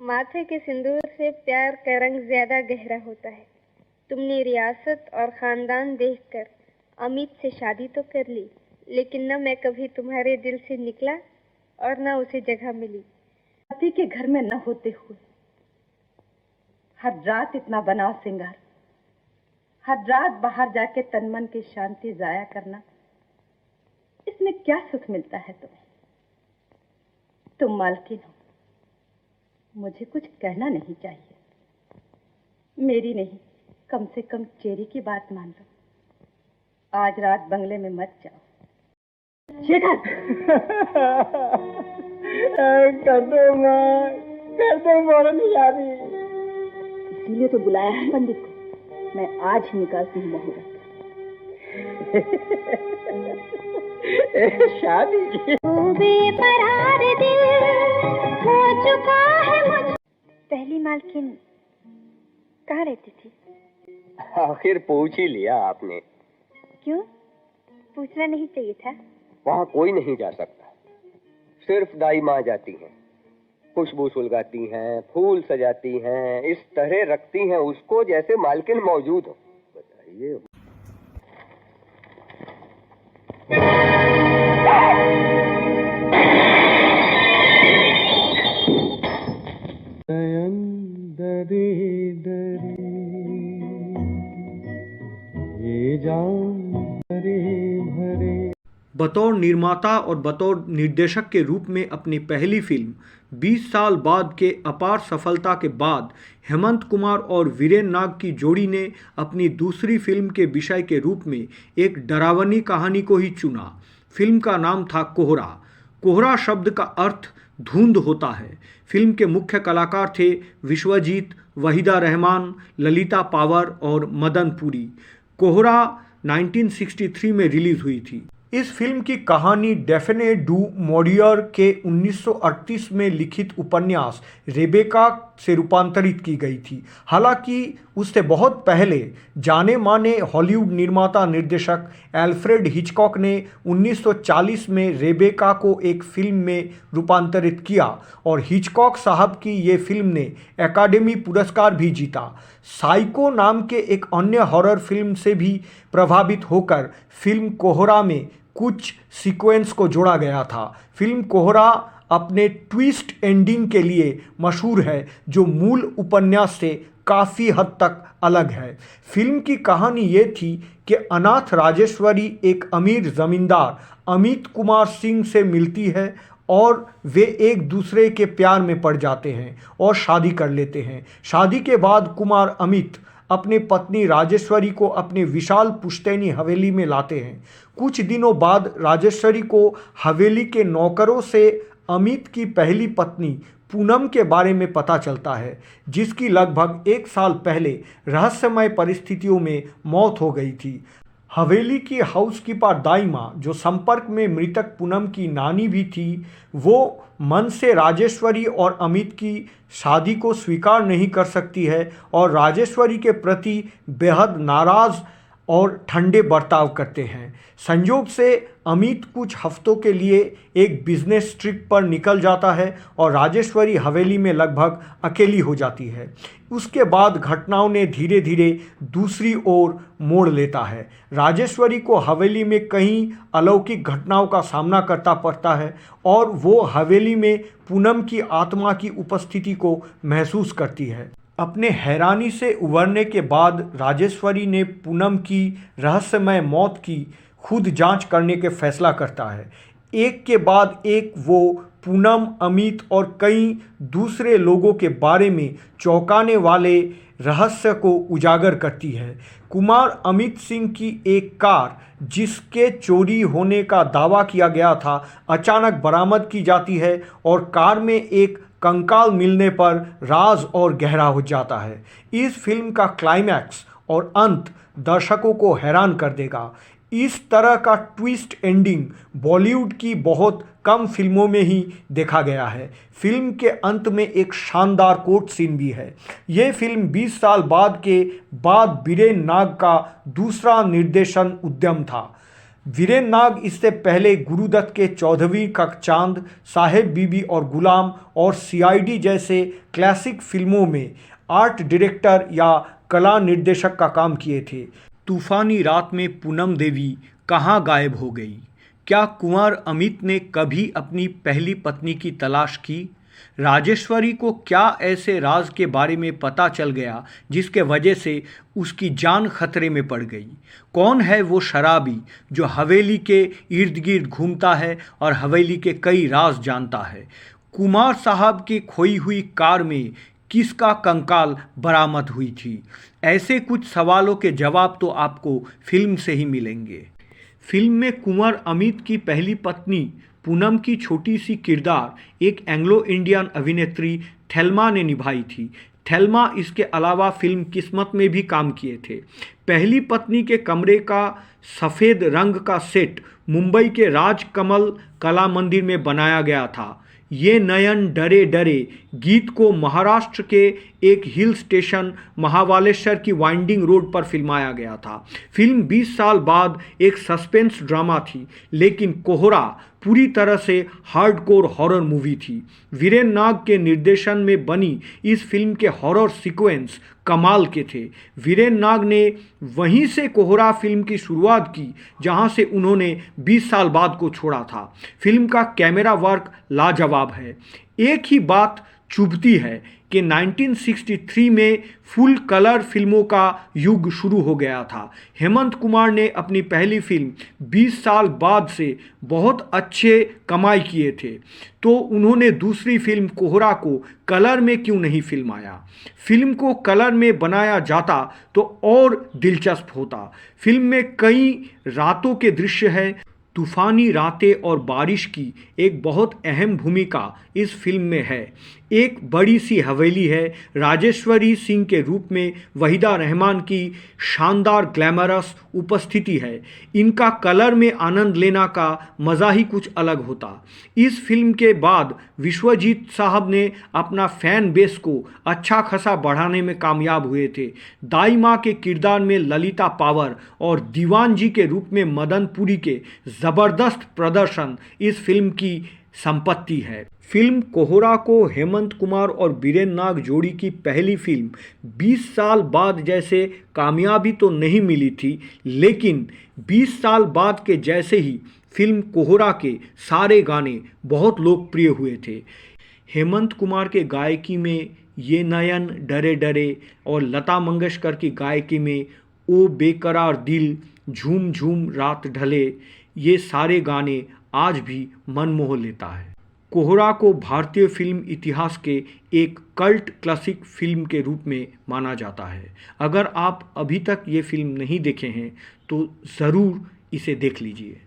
माथे के सिंदूर से प्यार का रंग ज्यादा गहरा होता है। तुमने रियासत और खानदान देखकर अमित से शादी तो कर ली, लेकिन न मैं कभी तुम्हारे दिल से निकला और न उसे जगह मिली। पति के घर में न होते हुए हर रात इतना बनाव श्रृंगार, हर रात बाहर जाके तन मन की शांति जाया करना, इसमें क्या सुख मिलता है तुम्हें? तुम मालकिन हो, मुझे कुछ कहना नहीं चाहिए। मेरी नहीं, कम से कम चेरी की बात मान लो। आज रात बंगले में मत जाओ। शेखर कर दो मोरन शादी। इसीलिए तो बुलाया है पंडित को। मैं आज ही निकालती हूँ मुहूर्त। शादी बेकरार दिल हो चुका है मुझ। पहली मालकिन कहाँ रहती थी? आखिर पूछ ही लिया आपने। क्यों? पूछना नहीं चाहिए था। वहाँ कोई नहीं जा सकता, सिर्फ दाई माँ जाती हैं। खुशबू सुलगाती हैं, फूल सजाती हैं, इस तरह रखती हैं उसको जैसे मालकिन मौजूद हो। बताइए। बतौर निर्माता और बतौर निर्देशक के रूप में अपनी पहली फिल्म 20 साल बाद के अपार सफलता के बाद हेमंत कुमार और वीरेन नाग की जोड़ी ने अपनी दूसरी फिल्म के विषय के रूप में एक डरावनी कहानी को ही चुना। फिल्म का नाम था कोहरा। कोहरा शब्द का अर्थ धुंध होता है। फिल्म के मुख्य कलाकार थे विश्वजीत, वहीदा रहमान, ललिता पावर और मदन पुरी। कोहरा 1963 में रिलीज हुई थी। इस फिल्म की कहानी डेफने डू मोरियर के 1938 में लिखित उपन्यास रेबेका से रूपांतरित की गई थी। हालांकि उससे बहुत पहले जाने माने हॉलीवुड निर्माता निर्देशक एल्फ्रेड हिचकॉक ने 1940 में रेबेका को एक फिल्म में रूपांतरित किया और हिचकॉक साहब की ये फिल्म ने एकेडमी पुरस्कार भी जीता। साइको नाम के एक अन्य हॉरर फिल्म से भी प्रभावित होकर फिल्म कोहरा में कुछ सीक्वेंस को जोड़ा गया था। फिल्म कोहरा अपने ट्विस्ट एंडिंग के लिए मशहूर है, जो मूल उपन्यास से काफ़ी हद तक अलग है। फिल्म की कहानी ये थी कि अनाथ राजेश्वरी एक अमीर जमींदार अमित कुमार सिंह से मिलती है और वे एक दूसरे के प्यार में पड़ जाते हैं और शादी कर लेते हैं। शादी के बाद कुमार अमित अपनी पत्नी राजेश्वरी को अपने विशाल पुश्तैनी हवेली में लाते हैं। कुछ दिनों बाद राजेश्वरी को हवेली के नौकरों से अमित की पहली पत्नी पूनम के बारे में पता चलता है, जिसकी लगभग 1 साल पहले रहस्यमय परिस्थितियों में मौत हो गई थी। हवेली की हाउसकीपर दाइमा, जो संपर्क में मृतक पूनम की नानी भी थी, वो मन से राजेश्वरी और अमित की शादी को स्वीकार नहीं कर सकती है और राजेश्वरी के प्रति बेहद नाराज़ और ठंडे बर्ताव करते हैं। संयोग से अमित कुछ हफ्तों के लिए एक बिजनेस ट्रिप पर निकल जाता है और राजेश्वरी हवेली में लगभग अकेली हो जाती है। उसके बाद घटनाओं ने धीरे धीरे दूसरी ओर मोड़ लेता है। राजेश्वरी को हवेली में कई अलौकिक घटनाओं का सामना करना पड़ता है और वो हवेली में पूनम की आत्मा की उपस्थिति को महसूस करती है। अपने हैरानी से उबरने के बाद राजेश्वरी ने पूनम की रहस्यमय मौत की खुद जांच करने के फैसला करता है। एक के बाद एक वो पूनम, अमित और कई दूसरे लोगों के बारे में चौंकाने वाले रहस्य को उजागर करती है। कुमार अमित सिंह की एक कार, जिसके चोरी होने का दावा किया गया था, अचानक बरामद की जाती है और कार में एक कंकाल मिलने पर राज और गहरा हो जाता है। इस फिल्म का क्लाइमैक्स और अंत दर्शकों को हैरान कर देगा। इस तरह का ट्विस्ट एंडिंग बॉलीवुड की बहुत कम फिल्मों में ही देखा गया है। फिल्म के अंत में एक शानदार कोर्ट सीन भी है। ये फिल्म 20 साल बाद वीरेन नाग का दूसरा निर्देशन उद्यम था। वीरेन नाग इससे पहले गुरुदत्त के 14वीं का चांद, साहेब बीबी और गुलाम और सीआईडी जैसे क्लासिक फिल्मों में आर्ट डायरेक्टर या कला निर्देशक का काम किए थे। तूफानी रात में पूनम देवी कहाँ गायब हो गई? क्या कुंवर अमित ने कभी अपनी पहली पत्नी की तलाश की? राजेश्वरी को क्या ऐसे राज के बारे में पता चल गया जिसके वजह से उसकी जान खतरे में पड़ गई? कौन है वो शराबी जो हवेली के इर्द गिर्द घूमता है और हवेली के कई राज जानता है? कुमार साहब की खोई हुई कार में किसका कंकाल बरामद हुई थी? ऐसे कुछ सवालों के जवाब तो आपको फिल्म से ही मिलेंगे। फिल्म में कुंवर अमित की पहली पत्नी पूनम की छोटी सी किरदार एक एंग्लो इंडियन अभिनेत्री थेल्मा ने निभाई थी। थेल्मा इसके अलावा फिल्म किस्मत में भी काम किए थे। पहली पत्नी के कमरे का सफ़ेद रंग का सेट मुंबई के राजकमल कला मंदिर में बनाया गया था। ये नयन डरे डरे गीत को महाराष्ट्र के एक हिल स्टेशन महाबालेश्वर की वाइंडिंग रोड पर फिल्माया गया था। फिल्म 20 साल बाद एक सस्पेंस ड्रामा थी, लेकिन कोहरा पूरी तरह से हार्डकोर हॉरर मूवी थी। वीरेन नाग के निर्देशन में बनी इस फिल्म के हॉरर सीक्वेंस कमाल के थे। वीरेन नाग ने वहीं से कोहरा फिल्म की शुरुआत की जहां से उन्होंने 20 साल बाद को छोड़ा था। फिल्म का कैमरा वर्क लाजवाब है। एक ही बात चुभती है कि 1963 में फुल कलर फिल्मों का युग शुरू हो गया था। हेमंत कुमार ने अपनी पहली फिल्म 20 साल बाद से बहुत अच्छे कमाई किए थे, तो उन्होंने दूसरी फिल्म कोहरा को कलर में क्यों नहीं फिल्माया? फिल्म को कलर में बनाया जाता तो और दिलचस्प होता। फिल्म में कई रातों के दृश्य हैं। तूफानी रातें और बारिश की एक बहुत अहम भूमिका इस फिल्म में है। एक बड़ी सी हवेली है। राजेश्वरी सिंह के रूप में वहीदा रहमान की शानदार ग्लैमरस उपस्थिति है। इनका कलर में आनंद लेना का मज़ा ही कुछ अलग होता। इस फिल्म के बाद विश्वजीत साहब ने अपना फैन बेस को अच्छा खासा बढ़ाने में कामयाब हुए थे। दाई माँ के किरदार में ललिता पावर और दीवान जी के रूप में मदन पुरी के ज़बरदस्त प्रदर्शन इस फिल्म की संपत्ति है। फिल्म कोहरा को हेमंत कुमार और वीरेन नाग जोड़ी की पहली फिल्म 20 साल बाद जैसे कामयाबी तो नहीं मिली थी, लेकिन 20 साल बाद के जैसे ही फिल्म कोहरा के सारे गाने बहुत लोकप्रिय हुए थे। हेमंत कुमार के गायकी में ये नयन डरे डरे और लता मंगेशकर की गायकी में ओ बेकरार दिल, झूम झूम रात ढले, ये सारे गाने आज भी मन मोह लेता है। कोहरा को भारतीय फिल्म इतिहास के एक कल्ट क्लासिक फिल्म के रूप में माना जाता है। अगर आप अभी तक ये फिल्म नहीं देखे हैं तो ज़रूर इसे देख लीजिए।